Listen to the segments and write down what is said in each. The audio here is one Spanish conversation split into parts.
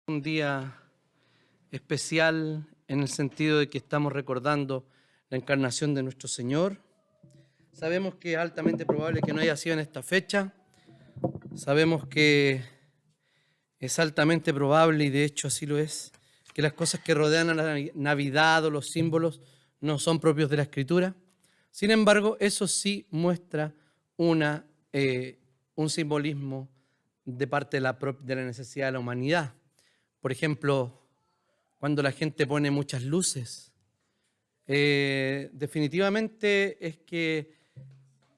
Un día especial en el sentido de que estamos recordando la encarnación de nuestro Señor. Sabemos que es altamente probable que no haya sido en esta fecha. Sabemos que es altamente probable, y de hecho así lo es, que las cosas que rodean a la Navidad o los símbolos no son propios de la Escritura. Sin embargo, eso sí muestra un simbolismo de parte de la necesidad de la humanidad. Por ejemplo, cuando la gente pone muchas luces, definitivamente es que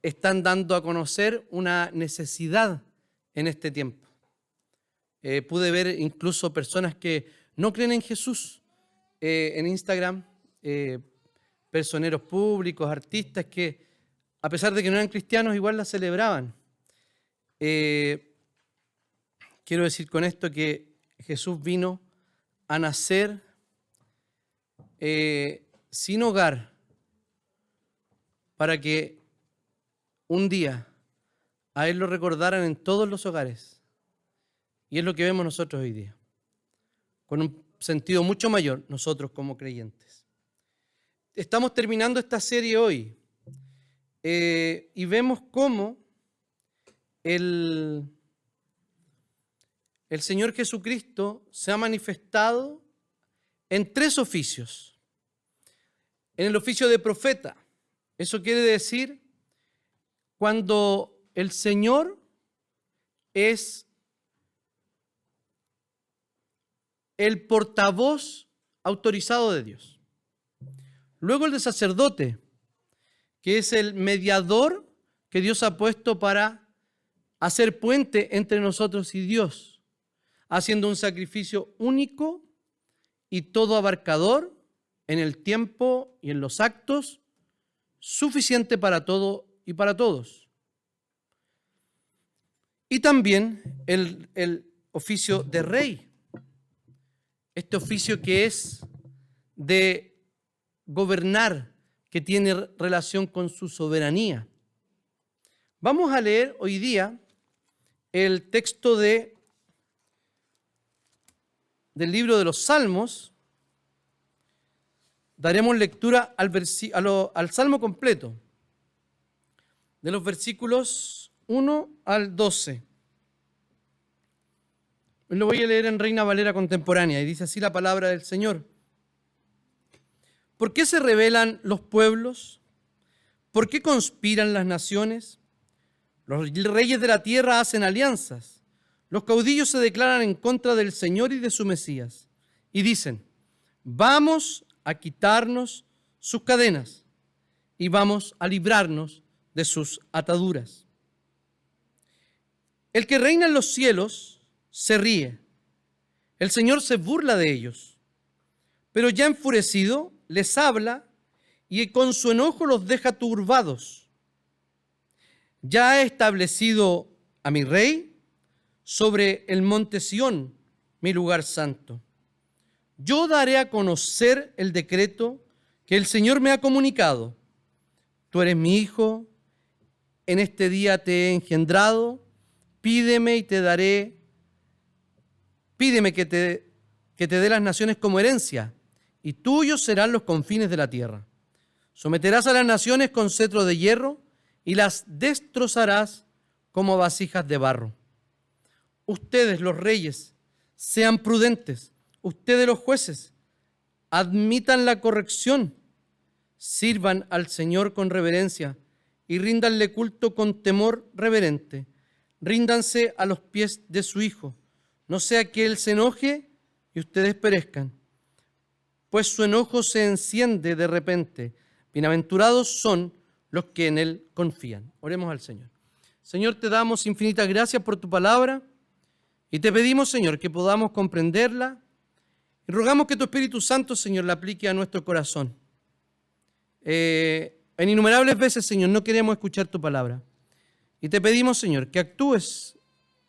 están dando a conocer una necesidad en este tiempo. Pude ver incluso personas que no creen en Jesús en Instagram, personeros públicos, artistas que, a pesar de que no eran cristianos, igual la celebraban. Quiero decir con esto que Jesús vino a nacer sin hogar para que un día a Él lo recordaran en todos los hogares. Y es lo que vemos nosotros hoy día, con un sentido mucho mayor nosotros como creyentes. Estamos terminando esta serie hoy y vemos cómo el Señor Jesucristo se ha manifestado en tres oficios. En el oficio de profeta, eso quiere decir cuando el Señor es el portavoz autorizado de Dios. Luego el de sacerdote, que es el mediador que Dios ha puesto para hacer puente entre nosotros y Dios, haciendo un sacrificio único y todo abarcador en el tiempo y en los actos, suficiente para todo y para todos. Y también el oficio de rey, este oficio que es de gobernar, que tiene relación con su soberanía. Vamos a leer hoy día el texto del libro de los Salmos. Daremos lectura al Salmo completo, de los versículos 1 al 12. Lo voy a leer en Reina Valera contemporánea y dice así la palabra del Señor. ¿Por qué se rebelan los pueblos? ¿Por qué conspiran las naciones? Los reyes de la tierra hacen alianzas. Los caudillos se declaran en contra del Señor y de su Mesías y dicen: vamos a quitarnos sus cadenas y vamos a librarnos de sus ataduras. El que reina en los cielos se ríe. El Señor se burla de ellos, pero ya enfurecido les habla y con su enojo los deja turbados. Ya he establecido a mi rey sobre el monte Sión, mi lugar santo. Yo daré a conocer el decreto que el Señor me ha comunicado. Tú eres mi hijo, en este día te he engendrado, pídeme y te daré. Pídeme que te dé las naciones como herencia, y tuyos serán los confines de la tierra. Someterás a las naciones con cetro de hierro, y las destrozarás como vasijas de barro. Ustedes, los reyes, sean prudentes. Ustedes, los jueces, admitan la corrección. Sirvan al Señor con reverencia y ríndanle culto con temor reverente. Ríndanse a los pies de su Hijo. No sea que Él se enoje y ustedes perezcan, pues su enojo se enciende de repente. Bienaventurados son los que en Él confían. Oremos al Señor. Señor, te damos infinitas gracias por tu palabra y te pedimos, Señor, que podamos comprenderla y rogamos que tu Espíritu Santo, Señor, la aplique a nuestro corazón. En innumerables veces, Señor, no queremos escuchar tu palabra y te pedimos, Señor, que actúes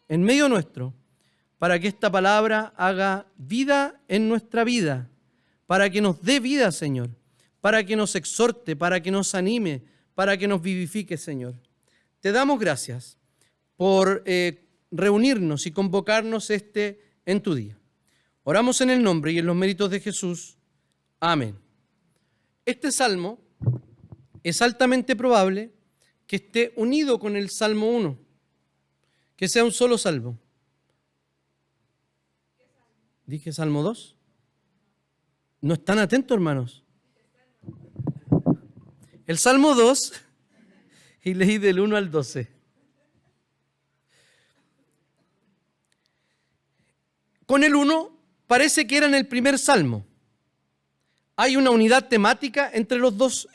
en medio nuestro para que esta palabra haga vida en nuestra vida, para que nos dé vida, Señor, para que nos exhorte, para que nos anime, para que nos vivifique, Señor. Te damos gracias por reunirnos y convocarnos en tu día. Oramos en el nombre y en los méritos de Jesús. Amén. Este salmo es altamente probable que esté unido con el Salmo 1, que sea un solo salmo. ¿Dije Salmo 2? No están atentos, hermanos. El Salmo 2, y leí del 1 al 12. Con el 1 parece que era en el primer salmo. Hay una unidad temática entre los dos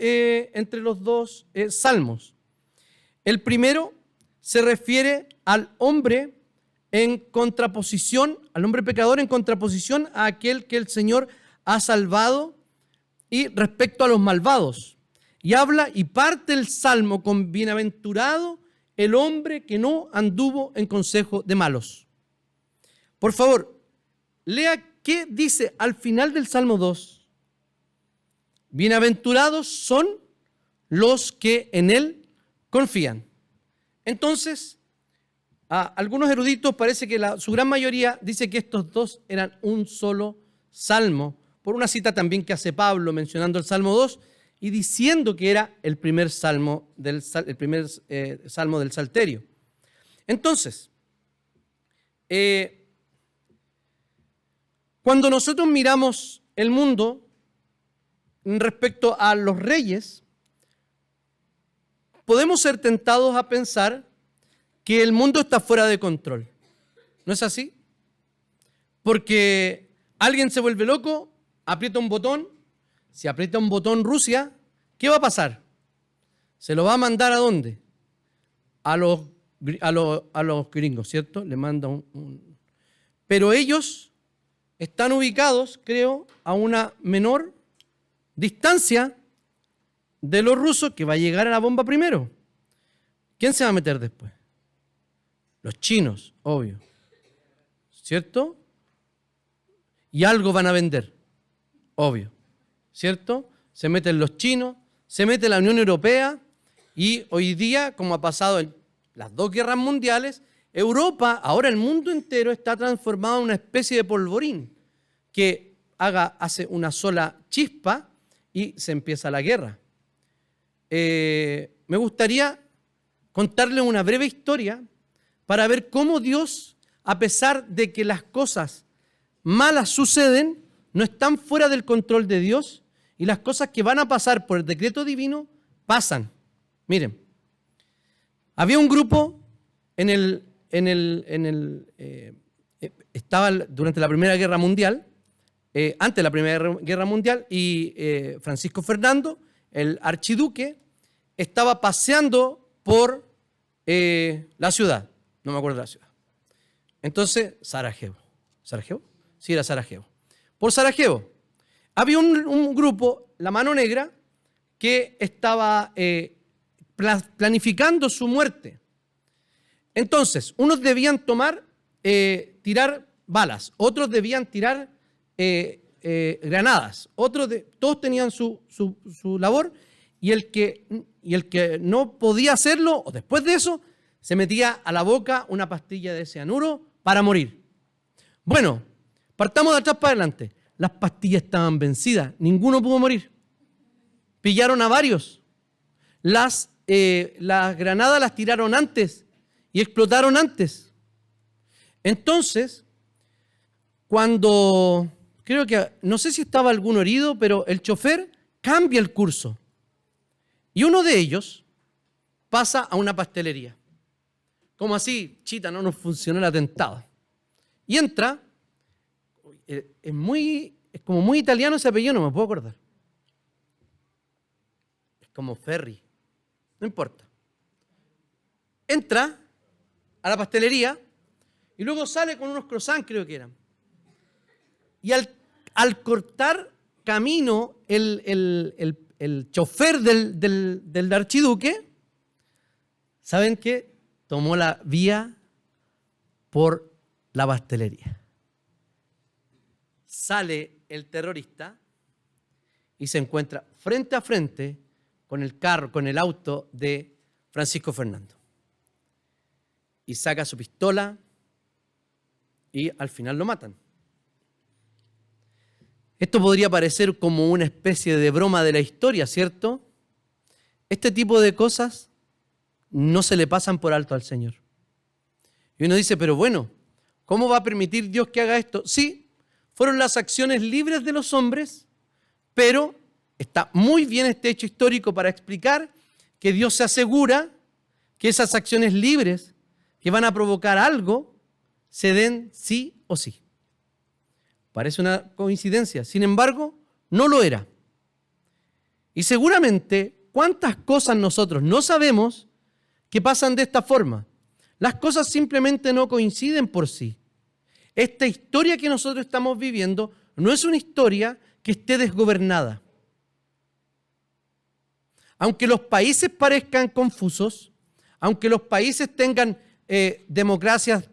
salmos. El primero se refiere al hombre en contraposición, al hombre pecador en contraposición a aquel que el Señor ha salvado y respecto a los malvados. Y habla y parte el salmo con bienaventurado el hombre que no anduvo en consejo de malos. Por favor, lea qué dice al final del Salmo 2. Bienaventurados son los que en él confían. Entonces, a algunos eruditos parece que su gran mayoría dice que estos dos eran un solo salmo, por una cita también que hace Pablo mencionando el Salmo 2 y diciendo que era el primer salmo del Salterio. Entonces, cuando nosotros miramos el mundo respecto a los reyes, podemos ser tentados a pensar que el mundo está fuera de control. ¿No es así? Porque alguien se vuelve loco, aprieta un botón, si aprieta un botón Rusia, ¿qué va a pasar? ¿Se lo va a mandar a dónde? A los gringos, ¿cierto? Le manda Pero ellos están ubicados, creo, a una menor distancia de los rusos que va a llegar a la bomba primero. ¿Quién se va a meter después? Los chinos, obvio. ¿Cierto? Y algo van a vender, obvio. ¿Cierto? Se meten los chinos, se mete la Unión Europea y hoy día, como ha pasado en las dos guerras mundiales, Europa, ahora el mundo entero está transformado en una especie de polvorín que hace una sola chispa y se empieza la guerra. Me gustaría contarles una breve historia para ver cómo Dios, a pesar de que las cosas malas suceden, no están fuera del control de Dios y las cosas que van a pasar por el decreto divino pasan. Miren, había un grupo estaba durante la Primera Guerra Mundial, antes de la Primera Guerra Mundial, y Francisco Fernando, el archiduque, estaba paseando por la ciudad, no me acuerdo de la ciudad. Entonces, Sarajevo. ¿Sarajevo? Sí, era Sarajevo. Por Sarajevo había un grupo, la Mano Negra, que estaba planificando su muerte. Entonces, unos debían tirar balas, otros debían tirar granadas, todos tenían su labor y el que no podía hacerlo, o después de eso, se metía a la boca una pastilla de cianuro para morir. Bueno, partamos de atrás para adelante. Las pastillas estaban vencidas, ninguno pudo morir. Pillaron a varios. Las granadas las tiraron antes y explotaron antes. Entonces, creo que, no sé si estaba alguno herido, pero el chofer cambia el curso. Y uno de ellos pasa a una pastelería. Como así, chita, no nos funcionó el atentado. Y entra, es como muy italiano ese apellido, no me puedo acordar. Es como Ferri, no importa. Entra a la pastelería y luego sale con unos croissants, creo que eran. Y al cortar camino el chofer del archiduque, ¿saben qué? Tomó la vía por la pastelería. Sale el terrorista y se encuentra frente a frente con el auto de Francisco Fernando. Y saca su pistola y al final lo matan. Esto podría parecer como una especie de broma de la historia, ¿cierto? Este tipo de cosas no se le pasan por alto al Señor. Y uno dice, pero bueno, ¿cómo va a permitir Dios que haga esto? Sí, fueron las acciones libres de los hombres, pero está muy bien este hecho histórico para explicar que Dios se asegura que esas acciones libres que van a provocar algo se den sí o sí. Parece una coincidencia, sin embargo, no lo era. Y seguramente, ¿cuántas cosas nosotros no sabemos que pasan de esta forma? Las cosas simplemente no coinciden por sí. Esta historia que nosotros estamos viviendo no es una historia que esté desgobernada. Aunque los países parezcan confusos, aunque los países tengan democracias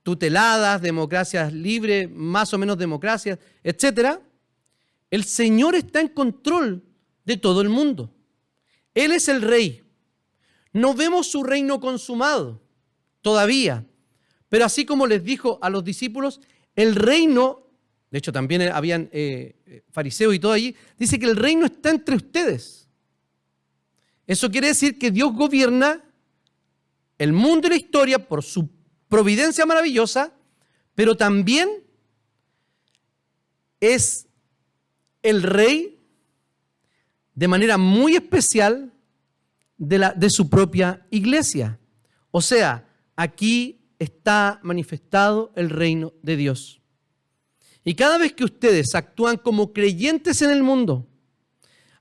tuteladas, democracias libres, más o menos democracias, etc., el Señor está en control de todo el mundo. Él es el rey. No vemos su reino consumado todavía, pero así como les dijo a los discípulos, el reino, de hecho también habían fariseos y todo allí, dice que el reino está entre ustedes. Eso quiere decir que Dios gobierna el mundo y la historia por su providencia maravillosa, pero también es el rey de manera muy especial de su propia iglesia. O sea, aquí está manifestado el reino de Dios. Y cada vez que ustedes actúan como creyentes en el mundo,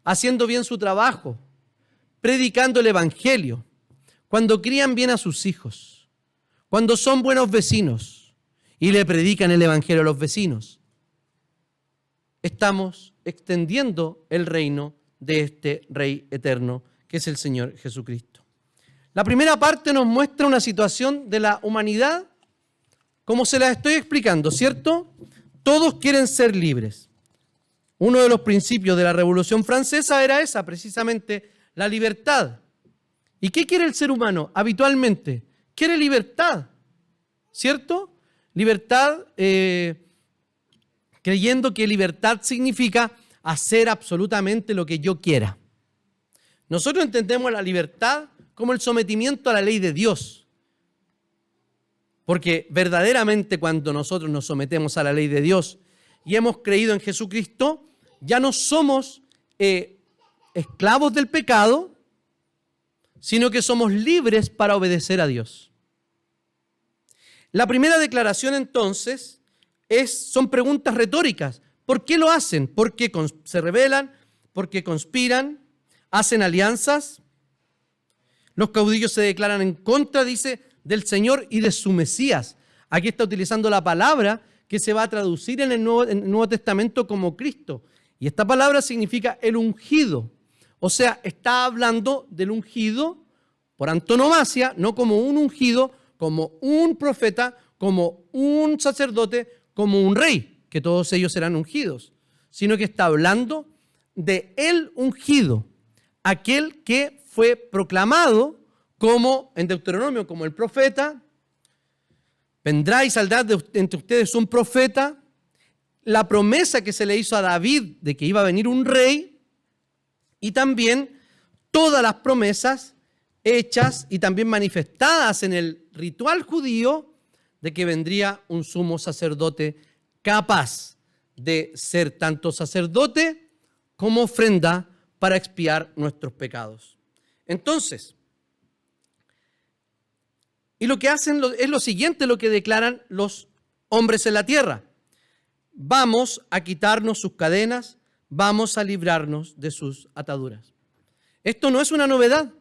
haciendo bien su trabajo, predicando el evangelio, cuando crían bien a sus hijos, cuando son buenos vecinos y le predican el evangelio a los vecinos, estamos extendiendo el reino de este Rey eterno, que es el Señor Jesucristo. La primera parte nos muestra una situación de la humanidad, como se la estoy explicando, ¿cierto? Todos quieren ser libres. Uno de los principios de la Revolución Francesa era esa, precisamente, la libertad. ¿Y qué quiere el ser humano habitualmente? Quiere libertad, ¿cierto? Libertad, creyendo que libertad significa hacer absolutamente lo que yo quiera. Nosotros entendemos la libertad como el sometimiento a la ley de Dios. Porque verdaderamente cuando nosotros nos sometemos a la ley de Dios y hemos creído en Jesucristo, ya no somos esclavos del pecado, sino que somos libres para obedecer a Dios. La primera declaración entonces son preguntas retóricas. ¿Por qué lo hacen? ¿Por qué se rebelan? ¿Por qué conspiran? ¿Hacen alianzas? Los caudillos se declaran en contra, dice, del Señor y de su Mesías. Aquí está utilizando la palabra que se va a traducir en el Nuevo Testamento como Cristo. Y esta palabra significa el ungido. O sea, está hablando del ungido por antonomasia, no como un ungido, como un profeta, como un sacerdote, como un rey, que todos ellos serán ungidos, sino que está hablando de el ungido, aquel que fue proclamado como en Deuteronomio, como el profeta. Vendrá y saldrá entre ustedes un profeta. La promesa que se le hizo a David de que iba a venir un rey, y también todas las promesas hechas y también manifestadas en el ritual judío de que vendría un sumo sacerdote capaz de ser tanto sacerdote como ofrenda para expiar nuestros pecados. Entonces, y lo que hacen es lo siguiente, lo que declaran los hombres en la tierra. Vamos a quitarnos sus cadenas, vamos a librarnos de sus ataduras. Esto no es una novedad.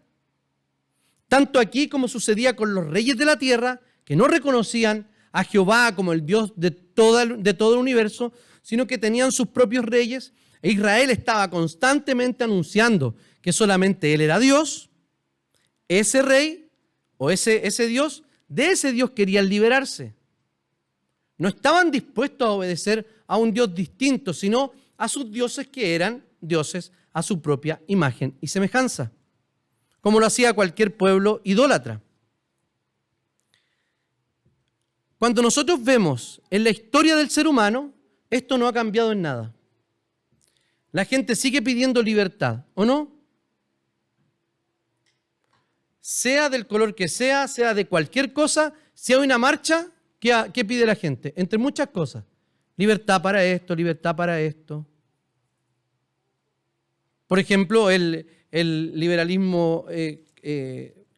Tanto aquí como sucedía con los reyes de la tierra, que no reconocían a Jehová como el Dios de todo el universo, sino que tenían sus propios reyes. E Israel estaba constantemente anunciando que solamente Él era Dios. Ese rey o ese Dios, de ese Dios querían liberarse. No estaban dispuestos a obedecer a un Dios distinto, sino a sus dioses que eran dioses a su propia imagen y semejanza, como lo hacía cualquier pueblo idólatra. Cuando nosotros vemos en la historia del ser humano, esto no ha cambiado en nada. La gente sigue pidiendo libertad, ¿o no? Sea del color que sea de cualquier cosa, si hay una marcha, ¿qué pide la gente? Entre muchas cosas. Libertad para esto, libertad para esto. Por ejemplo, el liberalismo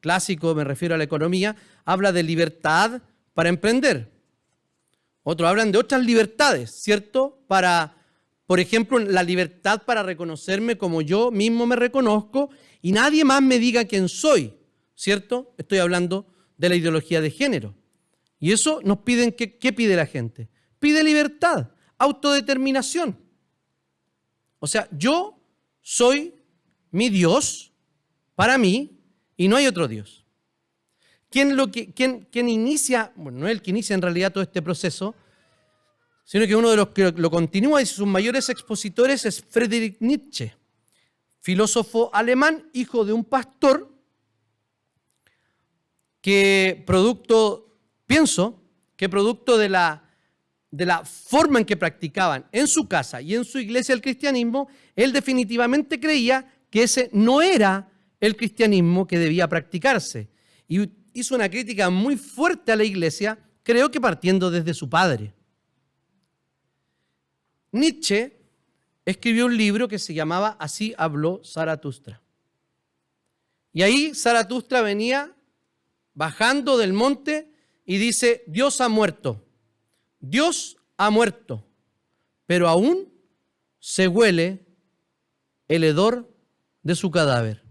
clásico, me refiero a la economía, habla de libertad para emprender. Otros hablan de otras libertades, ¿cierto? Por ejemplo, la libertad para reconocerme como yo mismo me reconozco y nadie más me diga quién soy, ¿cierto? Estoy hablando de la ideología de género. Y eso nos piden, ¿qué pide la gente? Pide libertad, autodeterminación. O sea, yo soy mi Dios para mí y no hay otro Dios. ¿Quién inicia? Bueno, no es el que inicia en realidad todo este proceso, sino que uno de los que lo continúa y sus mayores expositores es Friedrich Nietzsche, filósofo alemán, hijo de un pastor, que producto de la forma en que practicaban en su casa y en su iglesia el cristianismo, él definitivamente creía que ese no era el cristianismo que debía practicarse. Y hizo una crítica muy fuerte a la iglesia, creo que partiendo desde su padre. Nietzsche escribió un libro que se llamaba Así habló Zaratustra. Y ahí Zaratustra venía bajando del monte y dice, Dios ha muerto, pero aún se huele el hedor de su cadáver.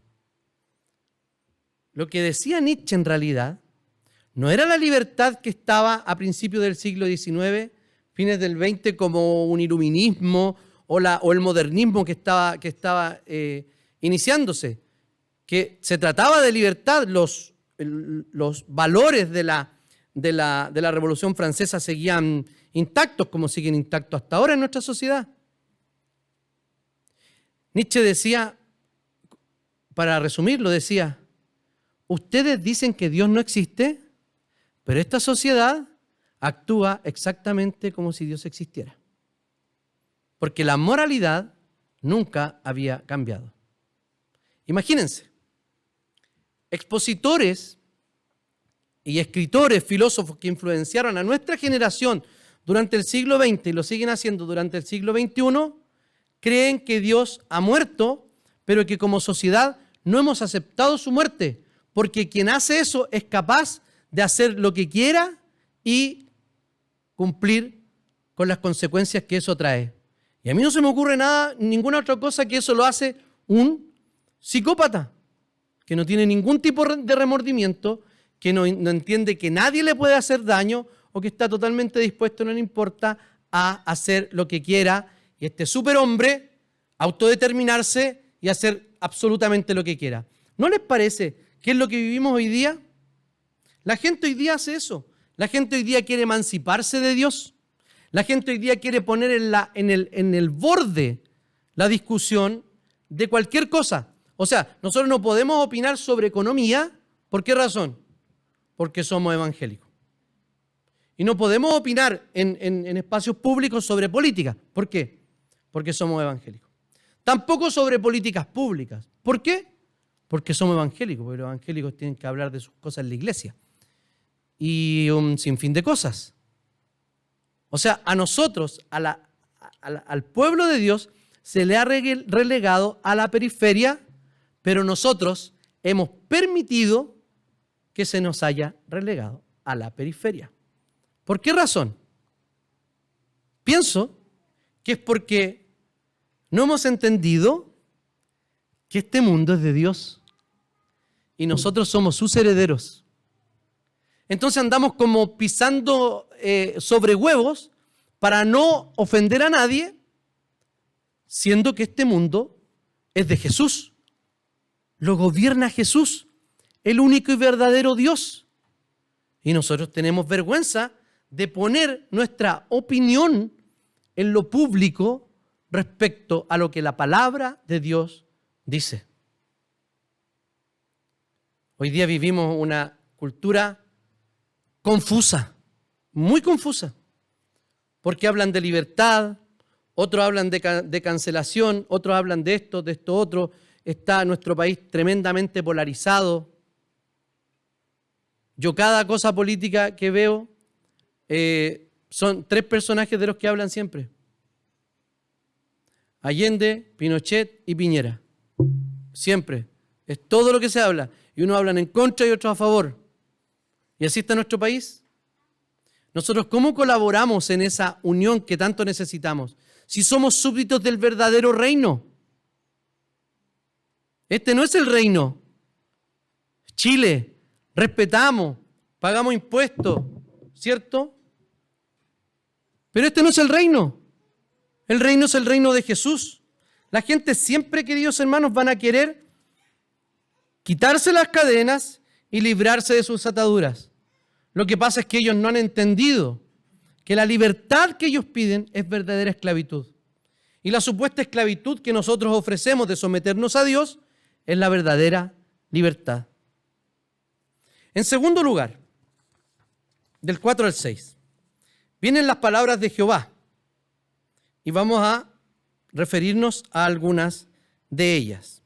Lo que decía Nietzsche en realidad no era la libertad que estaba a principios del siglo XIX, fines del XX, como un iluminismo o el modernismo que estaba iniciándose, que se trataba de libertad, los valores de la Revolución Francesa seguían intactos como siguen intactos hasta ahora en nuestra sociedad. Nietzsche decía, para resumirlo, decía, ustedes dicen que Dios no existe, pero esta sociedad actúa exactamente como si Dios existiera. Porque la moralidad nunca había cambiado. Imagínense, expositores y escritores, filósofos que influenciaron a nuestra generación durante el siglo XX y lo siguen haciendo durante el siglo XXI, creen que Dios ha muerto, pero que como sociedad no hemos aceptado su muerte, porque quien hace eso es capaz de hacer lo que quiera y cumplir con las consecuencias que eso trae. Y a mí no se me ocurre ninguna otra cosa que eso lo hace un psicópata, que no tiene ningún tipo de remordimiento, que no entiende que nadie le puede hacer daño o que está totalmente dispuesto, no le importa, a hacer lo que quiera y este superhombre autodeterminarse y hacer absolutamente lo que quiera. ¿No les parece que es lo que vivimos hoy día? La gente hoy día hace eso. La gente hoy día quiere emanciparse de Dios. La gente hoy día quiere poner en el borde la discusión de cualquier cosa. O sea, nosotros no podemos opinar sobre economía. ¿Por qué razón? Porque somos evangélicos. Y no podemos opinar en espacios públicos sobre política. ¿Por qué? Porque somos evangélicos. Tampoco sobre políticas públicas. ¿Por qué? Porque somos evangélicos, porque los evangélicos tienen que hablar de sus cosas en la iglesia. Y un sinfín de cosas. O sea, a nosotros, al pueblo de Dios, se le ha relegado a la periferia, pero nosotros hemos permitido que se nos haya relegado a la periferia. ¿Por qué razón? Pienso que es porque no hemos entendido que este mundo es de Dios y nosotros somos sus herederos. Entonces andamos como pisando sobre huevos para no ofender a nadie, siendo que este mundo es de Jesús. Lo gobierna Jesús, el único y verdadero Dios. Y nosotros tenemos vergüenza de poner nuestra opinión en lo público respecto a lo que la palabra de Dios dice. Hoy día vivimos una cultura confusa, muy confusa. porque hablan de libertad, otros hablan de cancelación, otros hablan de esto otro. Está nuestro país tremendamente polarizado. Yo cada cosa política que veo son 3 personajes de los que hablan siempre. Allende, Pinochet y Piñera. Siempre. Es todo lo que se habla. Y unos hablan en contra y otros a favor. Y así está nuestro país. Nosotros, ¿cómo colaboramos en esa unión que tanto necesitamos? Si somos súbditos del verdadero reino. Este no es el reino. Chile, respetamos, pagamos impuestos, ¿cierto? Pero este no es el reino. El reino es el reino de Jesús. La gente siempre, queridos hermanos, van a querer quitarse las cadenas y librarse de sus ataduras. Lo que pasa es que ellos no han entendido que la libertad que ellos piden es verdadera esclavitud. Y la supuesta esclavitud que nosotros ofrecemos de someternos a Dios es la verdadera libertad. En segundo lugar, del 4 al 6, vienen las palabras de Jehová y vamos a referirnos a algunas de ellas.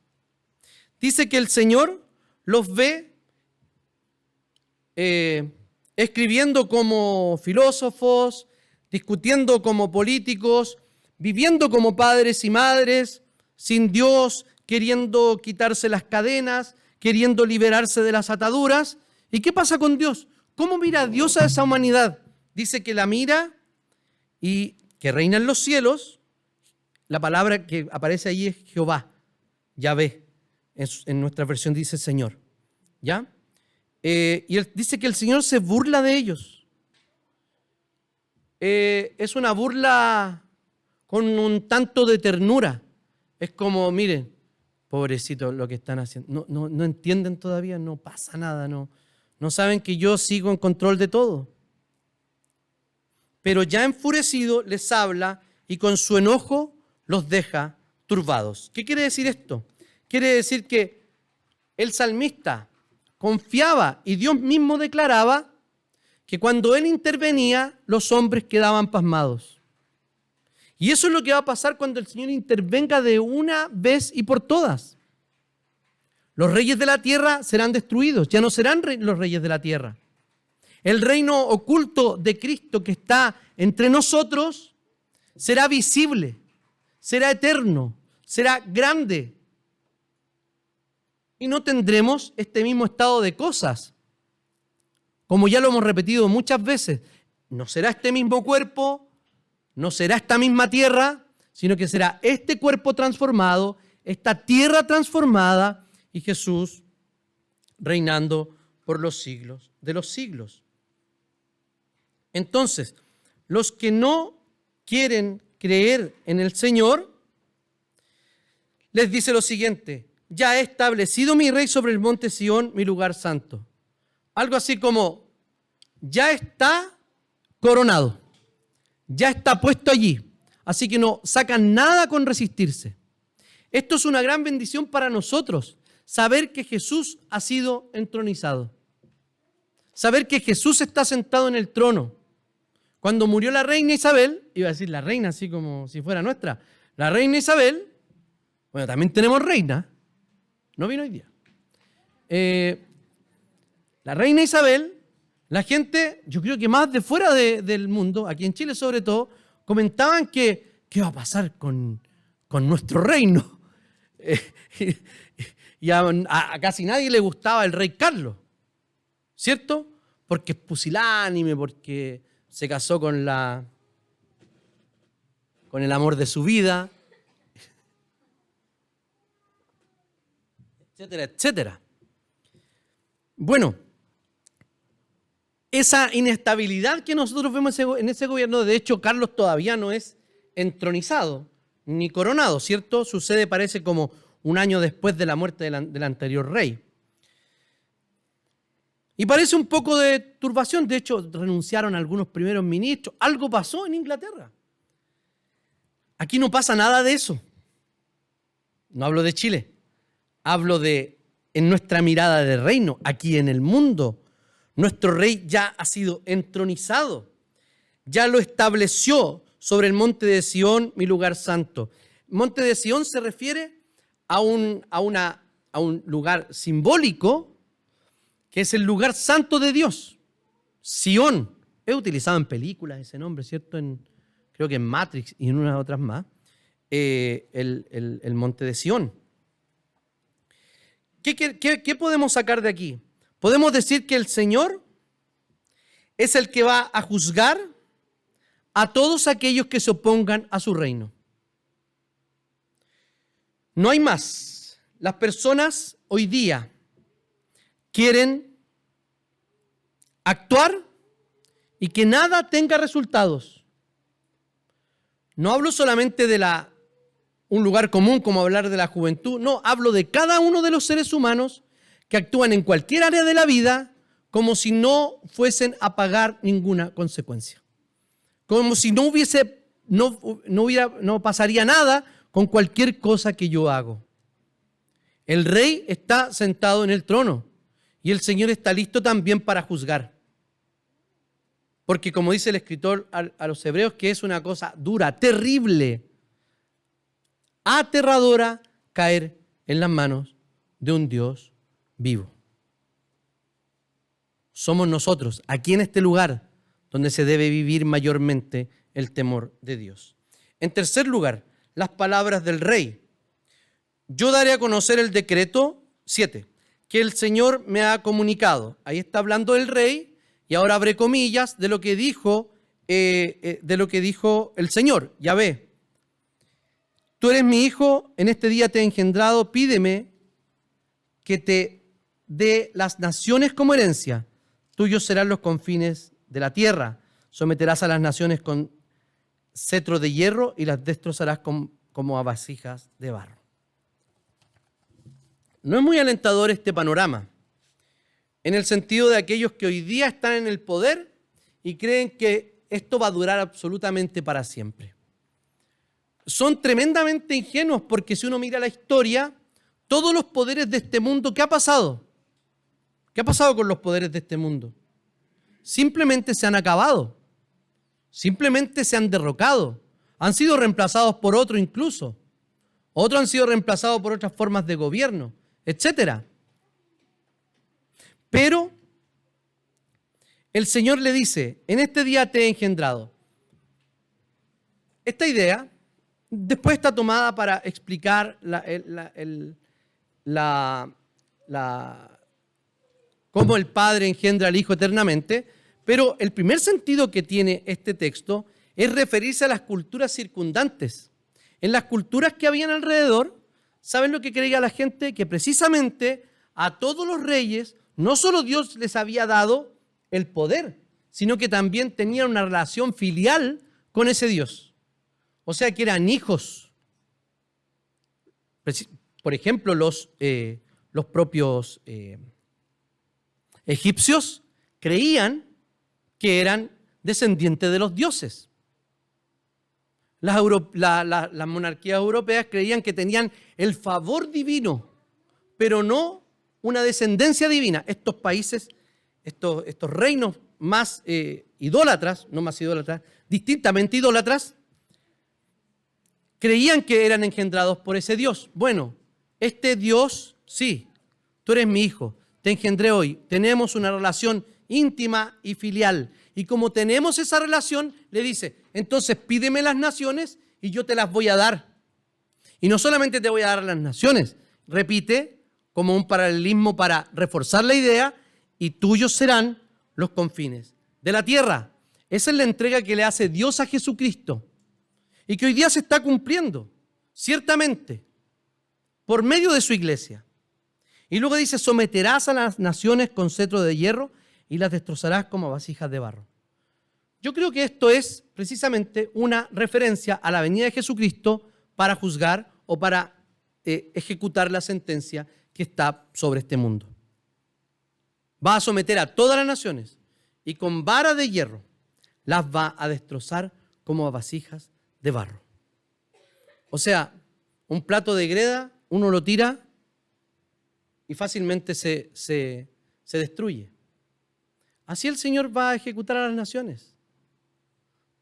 Dice que el Señor los ve escribiendo como filósofos, discutiendo como políticos, viviendo como padres y madres, sin Dios, queriendo quitarse las cadenas, queriendo liberarse de las ataduras. ¿Y qué pasa con Dios? ¿Cómo mira Dios a esa humanidad? Dice que la mira y que reina en los cielos. La palabra que aparece ahí es Jehová, Yahvé. En nuestra versión dice Señor. ¿Ya? Y él dice que el Señor se burla de ellos. Es una burla con un tanto de ternura. Es como, miren, pobrecito lo que están haciendo. No entienden todavía, no pasa nada, no saben que yo sigo en control de todo. Pero ya enfurecido les habla y con su enojo los deja turbados. ¿Qué quiere decir esto? Quiere decir que el salmista confiaba y Dios mismo declaraba que cuando Él intervenía, los hombres quedaban pasmados. Y eso es lo que va a pasar cuando el Señor intervenga de una vez y por todas. Los reyes de la tierra serán destruidos, ya no serán los reyes de la tierra. El reino oculto de Cristo que está entre nosotros será visible, será eterno, será grande. Y no tendremos este mismo estado de cosas. Como ya lo hemos repetido muchas veces, no será este mismo cuerpo, no será esta misma tierra, sino que será este cuerpo transformado, esta tierra transformada y Jesús reinando por los siglos de los siglos. Entonces, los que no quieren creer en el Señor, les dice lo siguiente: ya he establecido mi rey sobre el monte Sión, mi lugar santo. Algo así como, ya está coronado, ya está puesto allí, así que no sacan nada con resistirse. Esto es una gran bendición para nosotros, saber que Jesús ha sido entronizado, saber que Jesús está sentado en el trono. Cuando murió la reina Isabel, iba a decir la reina así como si fuera nuestra, la reina Isabel, bueno, también tenemos reina, no vino hoy día. La reina Isabel, la gente, yo creo que más de fuera del mundo, aquí en Chile sobre todo, comentaban que ¿qué va a pasar con nuestro reino? Y a casi nadie le gustaba el rey Carlos, ¿cierto? Porque es pusilánime, porque se casó con el amor de su vida, etcétera, etcétera. Bueno, esa inestabilidad que nosotros vemos en ese gobierno, de hecho, Carlos todavía no es entronizado ni coronado, ¿cierto? Sucede, parece, como un año después de la muerte del anterior rey. Y parece un poco de turbación, de hecho, renunciaron algunos primeros ministros, algo pasó en Inglaterra. Aquí no pasa nada de eso. No hablo de Chile, hablo de en nuestra mirada de reino, aquí en el mundo. Nuestro rey ya ha sido entronizado. ya lo estableció sobre el monte de Sión, mi lugar santo. Monte de Sión se refiere a un lugar simbólico que es el lugar santo de Dios. Sión. He utilizado en películas ese nombre, ¿cierto? Creo que en Matrix y en unas otras más. El monte de Sión. ¿Qué podemos sacar de aquí? Podemos decir que el Señor es el que va a juzgar a todos aquellos que se opongan a su reino. No hay más. Las personas hoy día quieren actuar y que nada tenga resultados. No hablo solamente de un lugar común como hablar de la juventud, no, hablo de cada uno de los seres humanos que actúan en cualquier área de la vida como si no fuesen a pagar ninguna consecuencia. Como si no pasaría nada con cualquier cosa que yo hago. El rey está sentado en el trono y el Señor está listo también para juzgar. Porque como dice el escritor a los hebreos, que es una cosa dura, terrible, aterradora, caer en las manos de un Dios vivo. Somos nosotros, aquí en este lugar, donde se debe vivir mayormente el temor de Dios. En tercer lugar, las palabras del rey. Yo daré a conocer el decreto 7, que el Señor me ha comunicado. Ahí está hablando el rey, y ahora abre comillas de lo que dijo el Señor, Yahvé. Tú eres mi hijo, en este día te he engendrado, pídeme que te dé las naciones como herencia. Tuyos serán los confines de la tierra. Someterás a las naciones con cetro de hierro y las destrozarás como a vasijas de barro. No es muy alentador este panorama, en el sentido de aquellos que hoy día están en el poder y creen que esto va a durar absolutamente para siempre. Son tremendamente ingenuos porque si uno mira la historia, todos los poderes de este mundo, ¿qué ha pasado? ¿Qué ha pasado con los poderes de este mundo? Simplemente se han acabado, simplemente se han derrocado, han sido reemplazados por otro incluso, otros han sido reemplazados por otras formas de gobierno, etcétera. Pero el Señor le dice, en este día te he engendrado. Esta idea después está tomada para explicar cómo el Padre engendra al Hijo eternamente, pero el primer sentido que tiene este texto es referirse a las culturas circundantes. En las culturas que habían alrededor, ¿saben lo que creía la gente? Que precisamente a todos los reyes, no solo Dios les había dado el poder, sino que también tenían una relación filial con ese Dios. O sea, que eran hijos. Por ejemplo, los propios egipcios creían que eran descendientes de los dioses. Las monarquías europeas creían que tenían el favor divino, pero no una descendencia divina. Estos países, estos reinos más idólatras, no más idólatras, distintamente idólatras, creían que eran engendrados por ese Dios. Bueno, este Dios, sí, tú eres mi hijo, te engendré hoy, tenemos una relación íntima y filial. Y como tenemos esa relación, le dice, entonces pídeme las naciones y yo te las voy a dar. Y no solamente te voy a dar las naciones, repite como un paralelismo para reforzar la idea, y tuyos serán los confines de la tierra. Esa es la entrega que le hace Dios a Jesucristo y que hoy día se está cumpliendo, ciertamente, por medio de su iglesia. Y luego dice, someterás a las naciones con cetro de hierro y las destrozarás como vasijas de barro. Yo creo que esto es precisamente una referencia a la venida de Jesucristo para juzgar o para ejecutar la sentencia que está sobre este mundo. Va a someter a todas las naciones y con vara de hierro las va a destrozar como a vasijas de barro. O sea, un plato de greda, uno lo tira y fácilmente se destruye. Así el Señor va a ejecutar a las naciones.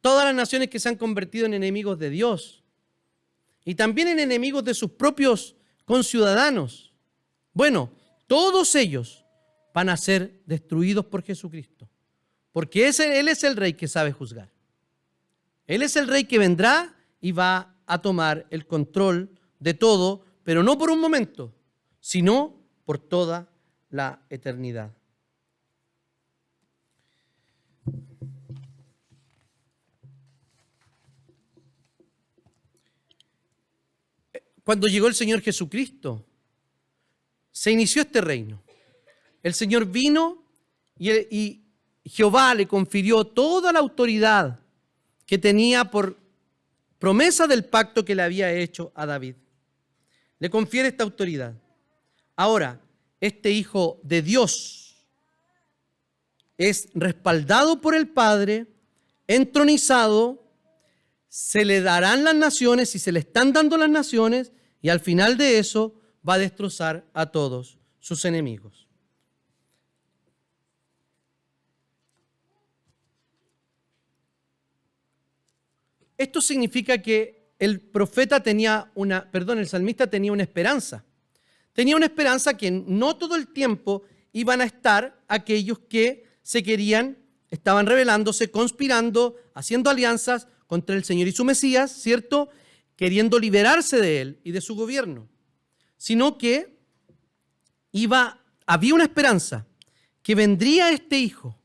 todas las naciones que se han convertido en enemigos de Dios y también en enemigos de sus propios conciudadanos. Bueno, todos ellos van a ser destruidos por Jesucristo, porque Él es el Rey que sabe juzgar. Él es el Rey que vendrá y va a tomar el control de todo, pero no por un momento, sino por toda la eternidad. Cuando llegó el Señor Jesucristo, se inició este reino. El Señor vino y Jehová le confirió toda la autoridad que tenía por promesa del pacto que le había hecho a David. Le confiere esta autoridad. Ahora, este Hijo de Dios es respaldado por el Padre, entronizado, se le darán las naciones y se le están dando las naciones, y al final de eso va a destrozar a todos sus enemigos. Esto significa que el salmista tenía una esperanza. Tenía una esperanza que no todo el tiempo iban a estar aquellos que estaban rebelándose, conspirando, haciendo alianzas contra el Señor y su Mesías, ¿cierto? Queriendo liberarse de él y de su gobierno. Sino que había una esperanza, que vendría este Hijo,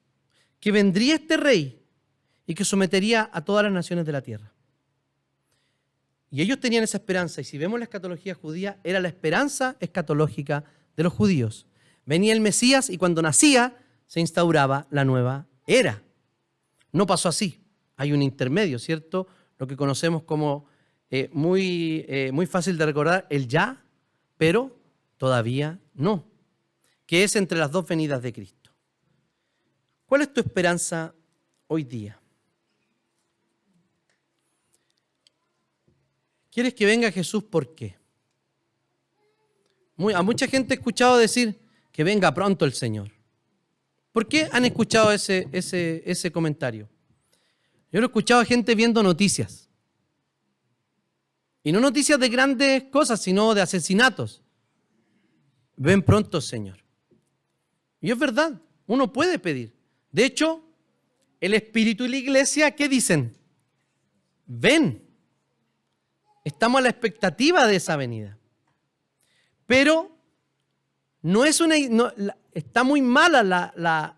que vendría este Rey y que sometería a todas las naciones de la tierra. Y ellos tenían esa esperanza, y si vemos la escatología judía, era la esperanza escatológica de los judíos. Venía el Mesías y cuando nacía se instauraba la nueva era. No pasó así, hay un intermedio, ¿cierto? Lo que conocemos como muy fácil de recordar, el ya, pero todavía no, que es entre las dos venidas de Cristo. ¿Cuál es tu esperanza hoy día? ¿Quieres que venga Jesús? ¿Por qué? A mucha gente he escuchado decir que venga pronto el Señor. ¿Por qué han escuchado ese comentario? Yo lo he escuchado a gente viendo noticias. Y no noticias de grandes cosas, sino de asesinatos. Ven pronto, Señor. Y es verdad, uno puede pedir. De hecho, el Espíritu y la Iglesia, ¿qué dicen? Ven. Estamos a la expectativa de esa venida. Pero está muy mala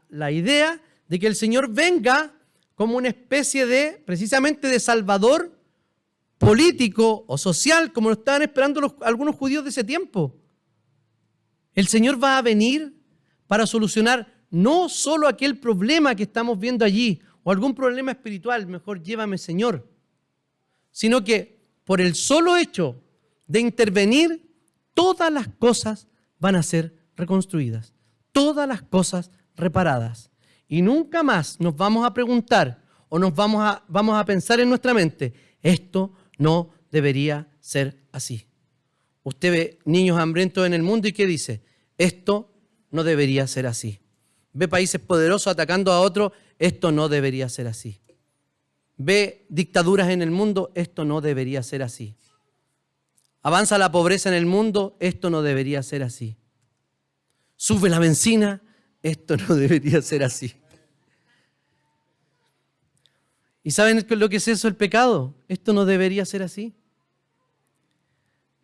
la idea de que el Señor venga como una especie precisamente de salvador político o social, como lo estaban esperando algunos judíos de ese tiempo. El Señor va a venir para solucionar no solo aquel problema que estamos viendo allí, o algún problema espiritual, mejor llévame, Señor, sino que por el solo hecho de intervenir, todas las cosas van a ser reconstruidas, todas las cosas reparadas. Y nunca más nos vamos a preguntar o vamos a pensar en nuestra mente, esto no debería ser así. Usted ve niños hambrientos en el mundo y ¿qué dice? Esto no debería ser así. Ve países poderosos atacando a otros, esto no debería ser así. Ve dictaduras en el mundo, esto no debería ser así. Avanza la pobreza en el mundo, esto no debería ser así. Sube la benzina, esto no debería ser así. ¿Y saben lo que es eso, el pecado? Esto no debería ser así.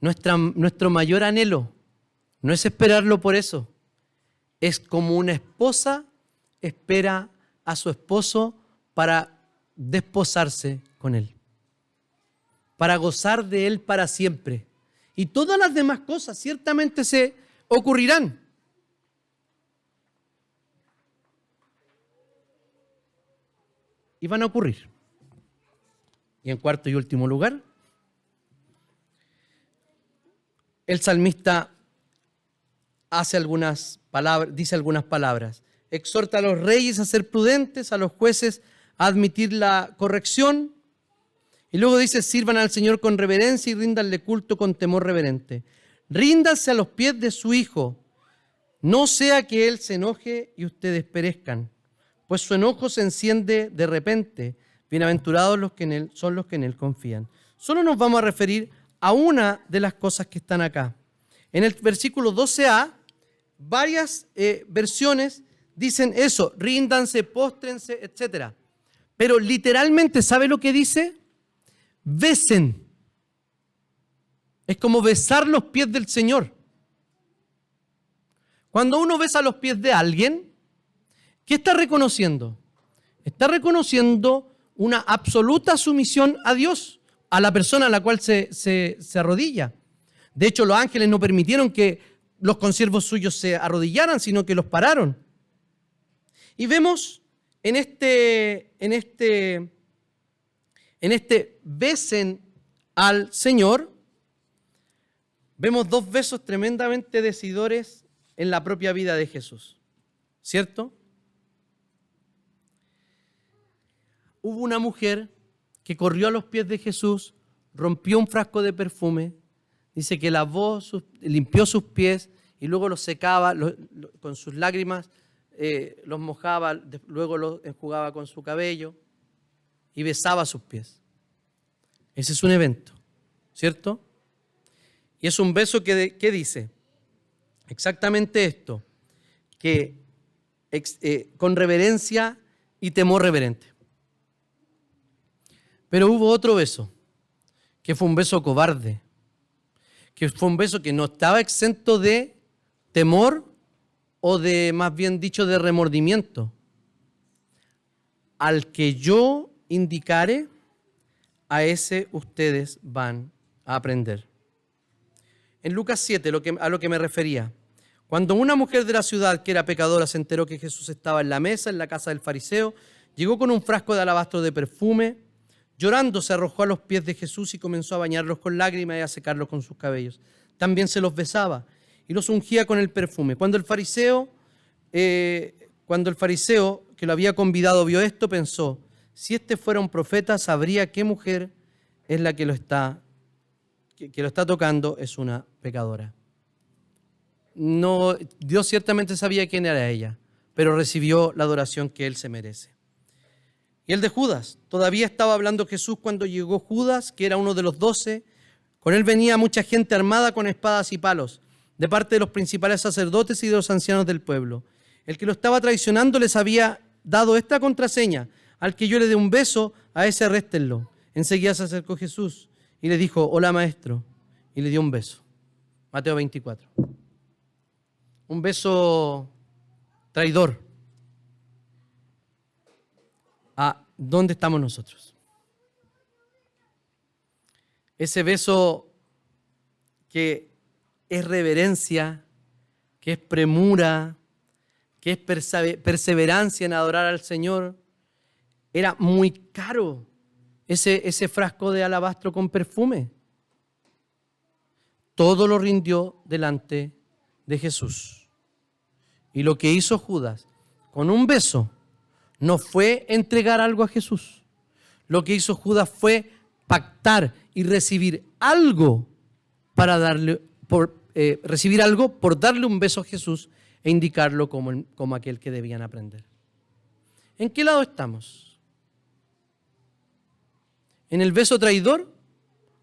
Nuestro mayor anhelo no es esperarlo por eso. Es como una esposa espera a su esposo para desposarse con él, para gozar de él para siempre. Y todas las demás cosas ciertamente se ocurrirán. Y van a ocurrir. Y en cuarto y último lugar, el salmista dice algunas palabras. Exhorta a los reyes a ser prudentes, a los jueces a admitir la corrección. Y luego dice, sirvan al Señor con reverencia y ríndanle culto con temor reverente. Ríndanse a los pies de su Hijo, no sea que Él se enoje y ustedes perezcan, pues su enojo se enciende de repente, Bienaventurados los que en él son los que en él confían. Solo nos vamos a referir a una de las cosas que están acá. En el versículo 12a, varias versiones dicen eso, ríndanse, póstrense, etc. Pero literalmente, ¿sabe lo que dice? Besen. Es como besar los pies del Señor. Cuando uno besa los pies de alguien, ¿qué está reconociendo? Está reconociendo una absoluta sumisión a Dios, a la persona a la cual se arrodilla. De hecho, los ángeles no permitieron que los consiervos suyos se arrodillaran, sino que los pararon. Y vemos en este besen al Señor, vemos dos besos tremendamente decidores en la propia vida de Jesús, ¿cierto? Hubo una mujer que corrió a los pies de Jesús, rompió un frasco de perfume, dice que limpió sus pies y luego los secaba con sus lágrimas, los mojaba, luego los enjugaba con su cabello y besaba sus pies. Ese es un evento, ¿cierto? Y es un beso que dice exactamente esto, que con reverencia y temor reverente. Pero hubo otro beso, que fue un beso cobarde, que fue un beso que no estaba exento de temor o de, más bien dicho, de remordimiento. Al que yo indicare, a ese ustedes van a aprender. En Lucas 7, a lo que me refería, cuando una mujer de la ciudad que era pecadora se enteró que Jesús estaba en la mesa, en la casa del fariseo, llegó con un frasco de alabastro de perfume, llorando se arrojó a los pies de Jesús y comenzó a bañarlos con lágrimas y a secarlos con sus cabellos. También se los besaba y los ungía con el perfume. Cuando el fariseo que lo había convidado vio esto, pensó, si este fuera un profeta, sabría qué mujer es la que lo está tocando, es una pecadora. No, Dios ciertamente sabía quién era ella, pero recibió la adoración que él se merece. Y el de Judas, todavía estaba hablando Jesús cuando llegó Judas, que era uno de los 12. Con él venía mucha gente armada con espadas y palos, de parte de los principales sacerdotes y de los ancianos del pueblo. El que lo estaba traicionando les había dado esta contraseña: al que yo le dé un beso, a ese arréstenlo. Enseguida se acercó Jesús y le dijo, hola maestro, y le dio un beso. Mateo 24. Un beso traidor. ¿Dónde estamos nosotros? Ese beso que es reverencia, que es premura, que es perseverancia en adorar al Señor. Era muy caro ese frasco de alabastro con perfume. Todo lo rindió delante de Jesús. Y lo que hizo Judas con un beso no fue entregar algo a Jesús. Lo que hizo Judas fue pactar y recibir algo recibir algo por darle un beso a Jesús e indicarlo como aquel que debían aprender. ¿En qué lado estamos? ¿En el beso traidor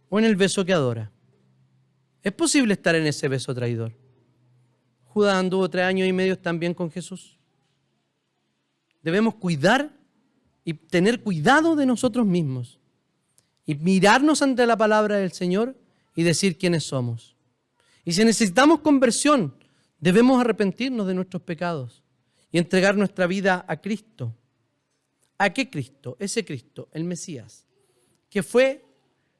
o en el beso que adora? ¿Es posible estar en ese beso traidor? Judas anduvo 3 años y medio también con Jesús. Debemos cuidar y tener cuidado de nosotros mismos y mirarnos ante la palabra del Señor y decir quiénes somos. Y si necesitamos conversión, debemos arrepentirnos de nuestros pecados y entregar nuestra vida a Cristo. ¿A qué Cristo? Ese Cristo, el Mesías, que fue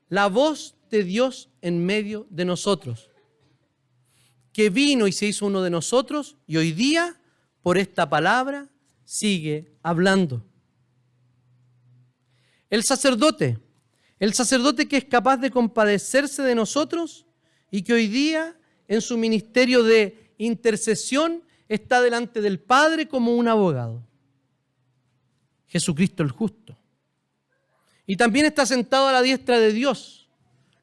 la voz de Dios en medio de nosotros, que vino y se hizo uno de nosotros y hoy día, por esta palabra, sigue hablando. El sacerdote que es capaz de compadecerse de nosotros y que hoy día en su ministerio de intercesión está delante del Padre como un abogado. Jesucristo el justo. Y también está sentado a la diestra de Dios,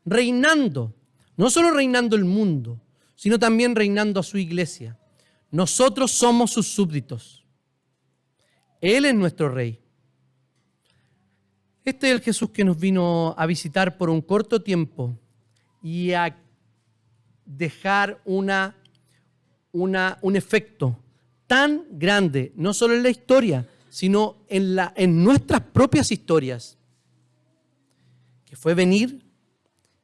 reinando, no solo reinando el mundo, sino también reinando a su iglesia. Nosotros somos sus súbditos. Él es nuestro rey. Este es el Jesús que nos vino a visitar por un corto tiempo y a dejar un efecto tan grande, no solo en la historia, sino en nuestras propias historias, que fue venir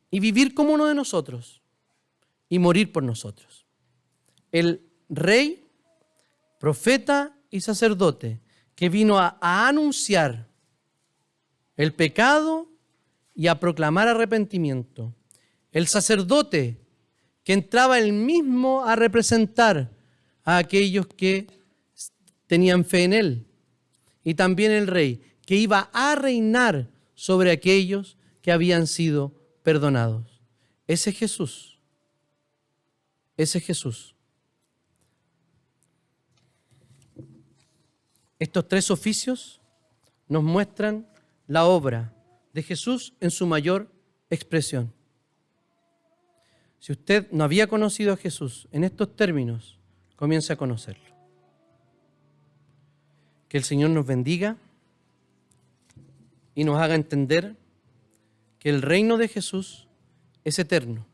y vivir como uno de nosotros y morir por nosotros. El rey, profeta y sacerdote que vino a anunciar el pecado y a proclamar arrepentimiento. El sacerdote que entraba él mismo a representar a aquellos que tenían fe en él. Y también el rey que iba a reinar sobre aquellos que habían sido perdonados. Ese es Jesús. Ese es Jesús. Estos tres oficios nos muestran la obra de Jesús en su mayor expresión. Si usted no había conocido a Jesús en estos términos, comience a conocerlo. Que el Señor nos bendiga y nos haga entender que el reino de Jesús es eterno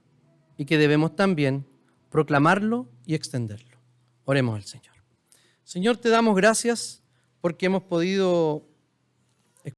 y que debemos también proclamarlo y extenderlo. Oremos al Señor. Señor, te damos gracias porque hemos podido